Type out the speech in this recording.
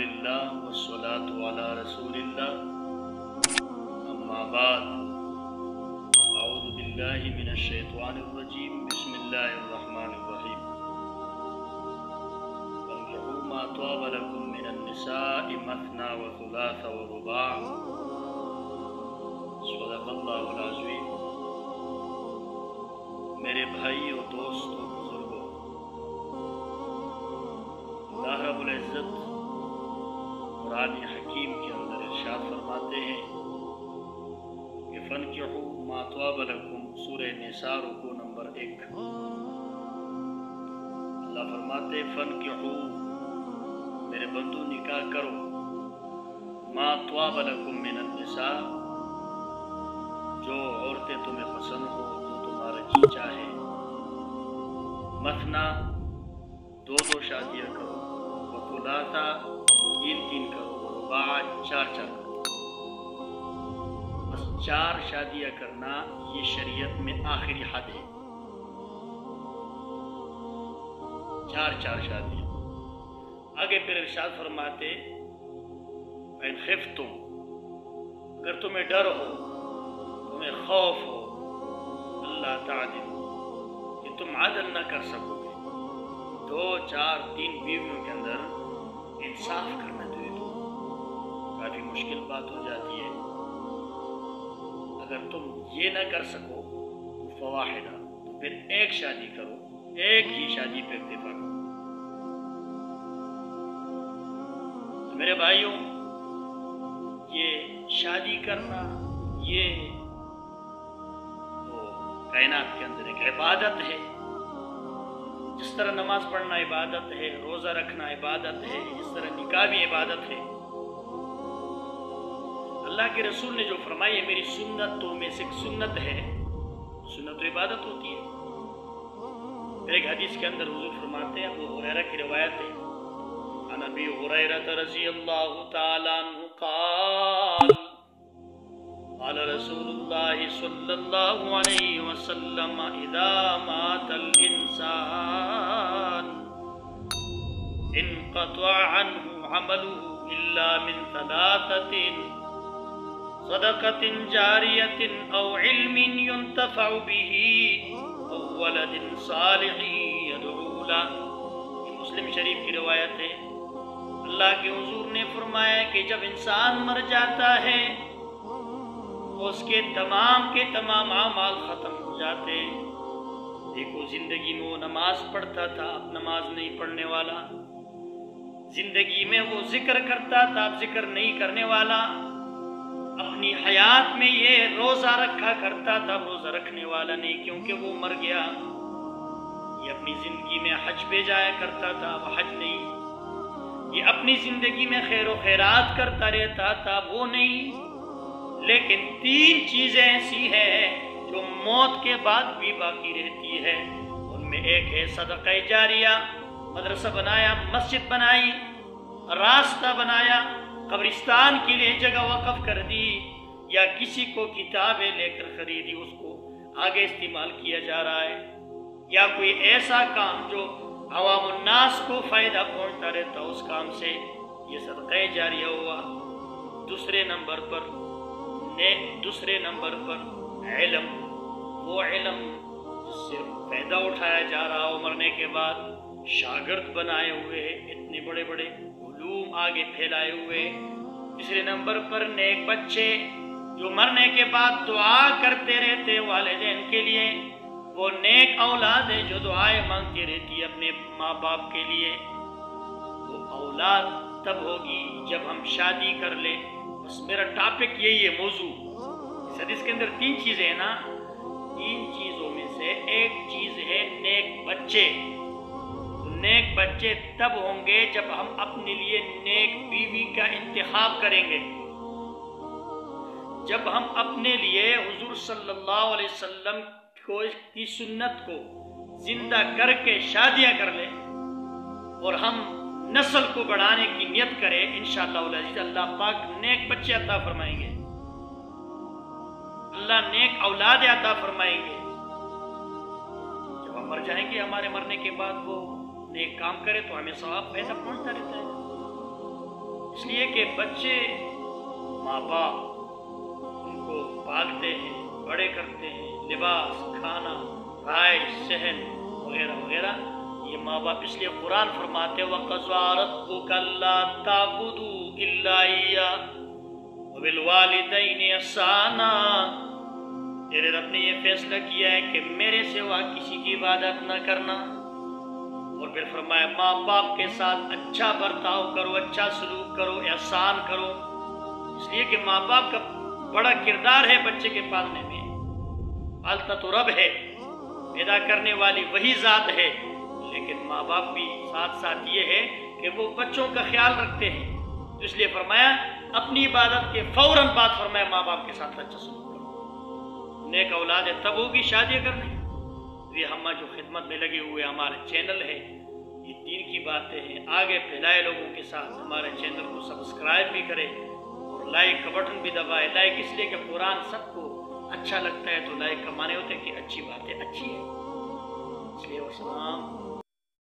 للہ والصلاة علی رسول اللہ اما بعد اعوذ باللہ من الشیطان الرجیم بسم اللہ الرحمن الرحیم فانکحوا ما طاب لکم من النساء مثنى وثلاث ورباع صدق اللہ العظیم۔ میرے بھائی و دوستوں بزرگوں، اللہ رب العزت قرآن حکیم کے اندر ارشاد فرماتے ہیں کہ فَانْكِحُوا مَا طَابَ لَكُمْ، سورہ نساء رکوع نمبر 1۔ اللہ فرماتے فَانْكِحُوا، میرے بندو نکاح کرو، مَا طَابَ لَكُمْ مِنَ النِّسَاء، جو عورتیں تمہیں پسند ہو، جو تمہارا جی چاہے، مثنا، دو شادیاں کرو، وثلاثا، تین کرو، ورباع، چار کرو۔ بس 4 شادیاں کرنا یہ شریعت میں آخری حد ہے، 4 شادیاں۔ آگے پھر ارشاد فرماتے فَإِنْ خِفْتُمْ، اگر تمہیں ڈر ہو، تمہیں خوف ہو، اللہ تعدلوا، کہ تم عدل نہ کر سکو گے، 2 4 3 بیویوں کے اندر انصاف کرنا تو کافی مشکل بات ہو جاتی ہے۔ اگر تم یہ نہ کر سکو فواحدہ، تو پھر 1 شادی کرو، ایک ہی شادی پہ اکتفا کرو۔ تو میرے بھائیوں، یہ شادی کرنا یہ کائنات کے اندر ایک عبادت ہے۔ جس طرح نماز پڑھنا عبادت ہے، روزہ رکھنا عبادت ہے، اس طرح نکاح بھی عبادت ہے۔ اللہ کے رسول نے جو فرمائی ہے میری سنتوں میں سے ایک سنت ہے، سنت تو عبادت ہوتی ہے۔ ایک حدیث کے اندر حضور فرماتے ہیں، ابو ہریرہ کی روایت ہے، عن ابی ہریرہ رضی اللہ تعالی عنہ قال قال رسول اللہ صلی اللہ علیہ وسلم اذا مات الانسان انقطع عنه عمله الا من 3: صدقة جاریة او علم ينتفع به او ولد صالح يدعو له۔ مسلم شریف کی روایت ہے، اللہ کے حضور نے فرمایا کہ جب انسان مر جاتا ہے تو اس کے تمام اعمال ختم ہو جاتے۔ دیکھو، زندگی میں وہ نماز پڑھتا تھا، اب نماز نہیں پڑھنے والا، زندگی میں وہ ذکر کرتا تھا، اب ذکر نہیں کرنے والا، اپنی حیات میں یہ روزہ رکھا کرتا تھا، روزہ رکھنے والا نہیں کیونکہ وہ مر گیا۔ یہ اپنی زندگی میں حج پہ جایا کرتا تھا، اب حج نہیں۔ یہ اپنی زندگی میں خیر و خیرات کرتا رہتا تھا، وہ نہیں۔ لیکن 3 چیزیں ایسی ہیں جو موت کے بعد بھی باقی رہتی ہے۔ ان میں ایک ہے صدقہ جاریہ، مدرسہ بنایا، مسجد بنائی، راستہ بنایا، قبرستان کے لیے جگہ وقف کر دی، یا کسی کو کتابیں لے کر خریدی، اس کو آگے استعمال کیا جا رہا ہے، یا کوئی ایسا کام جو عوام الناس کو فائدہ پہنچتا رہتا، اس کام سے یہ صدقہ جاریہ ہوا۔ دوسرے نمبر پر علم، وہ علم جس سے فائدہ اٹھایا جا رہا ہو مرنے کے بعد، شاگرد بنائے ہوئے، اتنے بڑے علوم آگے پھیلائے ہوئے۔ تیسرے نمبر پر نیک بچے جو مرنے کے بعد دعا کرتے رہتے والدین کے لیے، وہ نیک اولاد ہے جو دعائیں مانگتی رہتی ہے اپنے ماں باپ کے لیے۔ وہ اولاد تب ہوگی جب ہم شادی کر لیں۔ بس میرا ٹاپک یہی ہے، موضوع اس حدیث کے اندر 3 چیزیں ہیں نا، 3 چیزوں میں سے ایک چیز ہے نیک بچے۔ نیک بچے تب ہوں گے جب ہم اپنے لیے نیک بیوی کا انتخاب کریں گے، جب ہم اپنے لیے حضور صلی اللہ علیہ وسلم کی سنت کو زندہ کر کے شادیاں کر لیں، اور ہم نسل کو بڑھانے کی نیت کرے، انشاءاللہ العزیز اللہ پاک نیک بچے عطا فرمائیں گے، اللہ نیک اولاد عطا فرمائیں گے۔ جب ہم مر جائیں گے، ہمارے مرنے کے بعد وہ نیک کام کرے تو ہمیں ثواب پیدا پہنچتا رہتا ہے۔ اس لیے کہ بچے ماں باپ ان کو پالتے ہیں، بڑے کرتے ہیں، لباس، کھانا، رہائش، صحن وغیرہ وغیرہ، یہ ماں باپ اس لیے قرآن فرماتے وَقَضَىٰ رَبُّكَ أَلَّا تَعْبُدُوا إِلَّا إِيَّاهُ وَبِالْوَالِدَيْنِ إِحْسَانًا، تیرے رب نے یہ فیصلہ کیا ہے کہ میرے سوا کسی کی عبادت نہ کرنا، اور پھر فرمایا ماں باپ کے ساتھ اچھا برتاؤ کرو، اچھا سلوک کرو، احسان کرو، اس لیے کہ ماں باپ کا بڑا کردار ہے بچے کے پالنے میں۔ پالتا تو رب ہے، پیدا کرنے والی وہی ذات ہے، لیکن ماں باپ بھی ساتھ ساتھ یہ ہے کہ وہ بچوں کا خیال رکھتے ہیں، تو اس لیے فرمایا اپنی عبادت کے فوراً بعد فرمایا ماں باپ کے ساتھ اچھا سلوک کرو۔ نیک اولاد ہے تب ہوگی شادیاں کرنے۔ یہ ہم جو خدمت میں لگے ہوئے ہمارا چینل ہے، یہ دین کی باتیں ہیں، آگے پھیلائے لوگوں کے ساتھ، ہمارے چینل کو سبسکرائب بھی کرے اور لائک کا بٹن بھی دبائے۔ لائک اس لیے کہ قرآن سب کو اچھا لگتا ہے، تو لائک کا معنی ہوتا ہے کہ اچھی باتیں اچھی ہے، اس لیے والسلام۔